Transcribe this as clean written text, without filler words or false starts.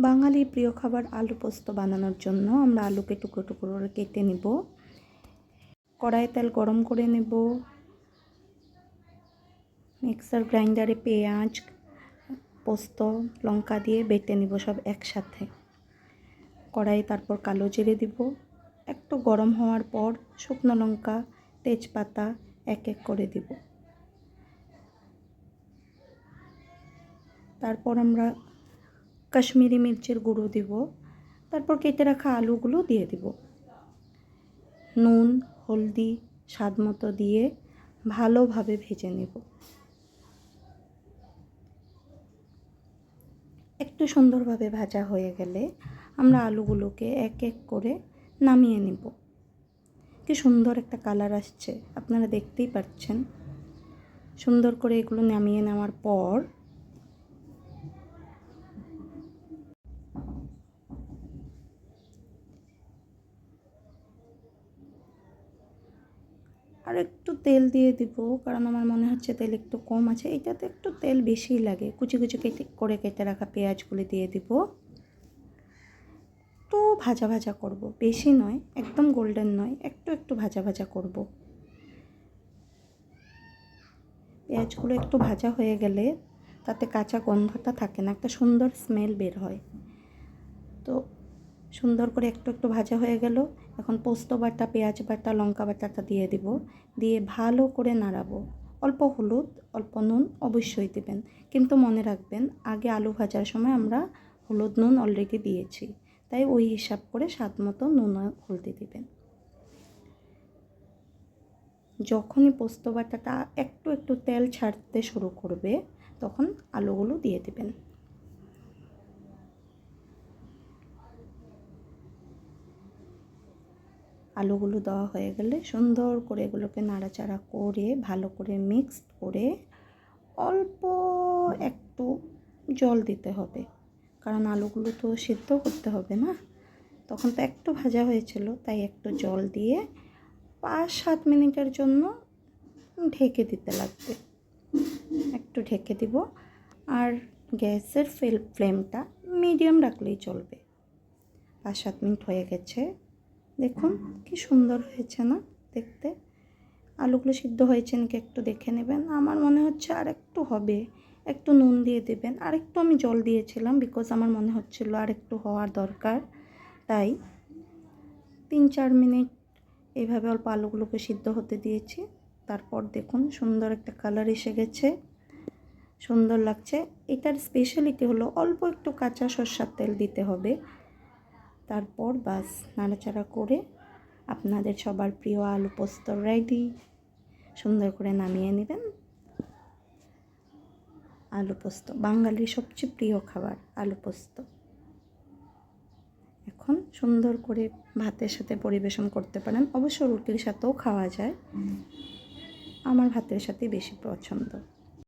বাঙালির প্রিয় খাবার আলু পোস্ত বানানোর জন্য আমরা আলুকে টুকরো টুকরো করে কেটে নিব। কড়াইয়ে তেল গরম করে নেব। মিক্সার গ্রাইন্ডারে পেঁয়াজ, পোস্ত, লঙ্কা দিয়ে বেটে নিব সব একসাথে। কড়াইয়ে তারপর কালো জিরে দিব। একটু গরম হওয়ার পর শুকনো লঙ্কা, তেজপাতা এক এক করে দিব। তারপর আমরা কাশ্মীরি মির্চের গুঁড়ো দিব। তারপর কেটে রাখা আলুগুলো দিয়ে দিব। নুন, হলদি স্বাদ মতো দিয়ে ভালোভাবে ভেজে নেব। একটু সুন্দরভাবে ভাজা হয়ে গেলে আমরা আলুগুলোকে এক এক করে নামিয়ে নেব। কি সুন্দর একটা কালার আসছে, আপনারা দেখতেই পাচ্ছেন। সুন্দর করে এগুলো নামিয়ে নেওয়ার পর আর একটু তেল দিয়ে দিব, কারণ আমার মনে হচ্ছে তেল একটু কম আছে। এটাতে একটু তেল বেশিই লাগে। কুচি কুচি কেটে রাখা পেঁয়াজগুলি দিয়ে দিব। একটু ভাজা ভাজা করব, বেশি নয়, একদম গোল্ডেন নয়, একটু একটু ভাজা ভাজা করব। পেঁয়াজগুলো একটু ভাজা হয়ে গেলে তাতে কাঁচা গন্ধটা থাকে না, একটা সুন্দর স্মেল বের হয়। তো সুন্দর করে একটু একটু ভাজা হয়ে গেল। এখন পোস্ত বাটা, পেঁয়াজ বাটা, লঙ্কা বাটাটা দিয়ে দিব। দিয়ে ভালো করে নাড়াবো। অল্প হলুদ, অল্প নুন অবশ্যই দেবেন, কিন্তু মনে রাখবেন আগে আলু ভাজার সময় আমরা হলুদ নুন অলরেডি দিয়েছি, তাই ওই হিসাব করে স্বাদ মতো নুন আর হলদি দেবেন। যখনই পোস্ত বাটাটা একটু একটু তেল ছাড়তে শুরু করবে তখন আলুগুলো দিয়ে দেবেন। আলুগুলো দেওয়া হয়ে গেলে সুন্দর করে এগুলোকে নাড়াচাড়া করে ভালো করে মিক্সড করে অল্প একটু জল দিতে হবে, কারণ আলুগুলো তো সিদ্ধ করতে হবে না। তখন তো একটু ভাজা হয়েছিল, তাই একটু জল দিয়ে 5-7 মিনিটের জন্য ঢেকে দিতে লাগবে। একটু ঢেকে দিব, আর গ্যাসের ফ্লেমটা মিডিয়াম রাখলেই চলবে। 5-7 মিনিট হয়ে গেছে, দেখুন কি সুন্দর হয়েছে না দেখতে। আলুগুলো সিদ্ধ হয়েছে নাকি একটু দেখে নেবেন। আমার মনে হচ্ছে আর একটু হবে, একটু নুন দিয়ে দেবেন। আর একটু আমি জল দিয়েছিলাম, বিকজ আমার মনে হচ্ছিল আর একটু হওয়ার দরকার, তাই 3-4 মিনিট এইভাবে অল্প আলুগুলোকে সিদ্ধ হতে দিয়েছি। তারপর দেখুন সুন্দর একটা কালার এসে গেছে, সুন্দর লাগছে। এটার স্পেশালিটি হলো অল্প একটু কাঁচা সরষের তেল দিতে হবে। তারপর বাস নাড়াচাড়া করে আপনাদের সবার প্রিয় আলু পোস্ত রেডি। সুন্দর করে নামিয়ে নেবেন। আলু পোস্ত বাঙালির সবচেয়ে প্রিয় খাবার, আলু পোস্ত। এখন সুন্দর করে ভাতের সাথে পরিবেশন করতে পারেন, অবশ্য রুটির সাথেও খাওয়া যায়। আমার ভাতের সাথে বেশি পছন্দ।